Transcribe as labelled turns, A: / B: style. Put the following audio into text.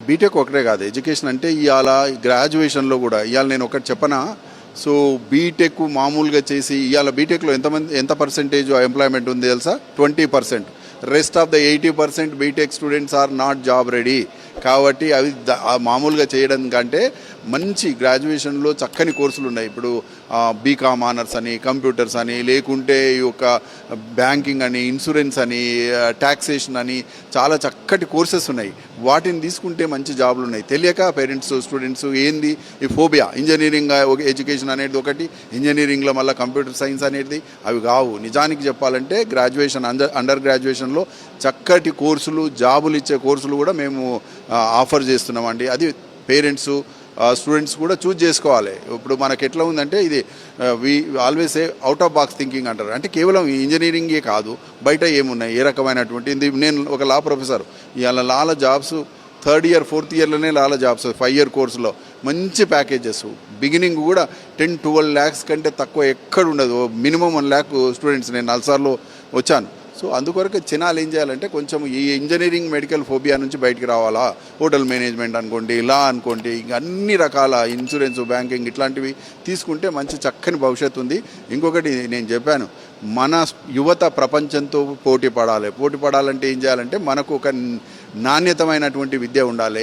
A: BTech ఒకటే కాదు, education అంటే ఇవాళ గ్రాడ్యుయేషన్లో కూడా ఇవాళ నేను ఒకటి చెప్పనా. సో బీటెక్ మామూలుగా చేసి ఇవాళ బీటెక్లో ఎంత పర్సెంటేజ్ ఎంప్లాయ్మెంట్ ఉంది తెలుసా? 20%. Rest of the 80% BTech students are not job ready. కాబట్టి అవి మామూలుగా చేయడం కంటే మంచి గ్రాడ్యుయేషన్లో చక్కని కోర్సులు ఉన్నాయి. ఇప్పుడు బీకామ్ ఆనర్స్ అని, కంప్యూటర్స్ అని, లేకుంటే ఈ యొక్క బ్యాంకింగ్ అని, ఇన్సూరెన్స్ అని, ట్యాక్సేషన్ అని చాలా చక్కటి కోర్సెస్ ఉన్నాయి. వాటిని తీసుకుంటే మంచి జాబులు ఉన్నాయి. తెలియక పేరెంట్స్ స్టూడెంట్స్ ఏంది ఈ ఫోబియా. ఇంజనీరింగ్ ఎడ్యుకేషన్ అనేది ఒకటి, ఇంజనీరింగ్లో మళ్ళీ కంప్యూటర్ సైన్స్ అనేది అవి కావు. నిజానికి చెప్పాలంటే గ్రాడ్యుయేషన్ అండర్ గ్రాడ్యుయేషన్లో చక్కటి కోర్సులు, జాబులు ఇచ్చే కోర్సులు కూడా మేము ఆఫర్ చేస్తున్నామండి. అది పేరెంట్స్ స్టూడెంట్స్ కూడా చూజ్ చేసుకోవాలి. ఇప్పుడు మనకి ఎట్లా ఉందంటే ఇది we always out of box thinking అంటారు. అంటే కేవలం ఇంజనీరింగే కాదు, బయట ఏమున్నాయి, ఏ రకమైనటువంటి నేను ఒక లా ప్రొఫెసర్. ఇవాళ లాల జాబ్స్ 3rd ఇయర్ 4th ఇయర్లోనే లాల జాబ్స్ 5 year కోర్సులో మంచి ప్యాకేజెస్. బిగినింగ్ కూడా 10-12 lakhs కంటే తక్కువ ఎక్కడ ఉండదు. మినిమం 1 lakh స్టూడెంట్స్ నేను నల్సార్లో వచ్చాను. సో అందుకొరకు జనాలు ఏం చేయాలంటే కొంచెం ఈ ఇంజనీరింగ్ మెడికల్ ఫోబియా నుంచి బయటికి రావాలా. హోటల్ మేనేజ్మెంట్ అనుకోండి, లా అనుకోండి, ఇంకా అన్ని రకాల ఇన్సూరెన్స్, బ్యాంకింగ్ ఇట్లాంటివి తీసుకుంటే మంచి చక్కని భవిష్యత్తు ఉంది. ఇంకొకటి నేను చెప్పాను, మన యువత ప్రపంచంతో పోటీ పడాలి. పోటీ పడాలంటే ఏం చేయాలంటే మనకు ఒక నాణ్యతమైనటువంటి విద్య ఉండాలి.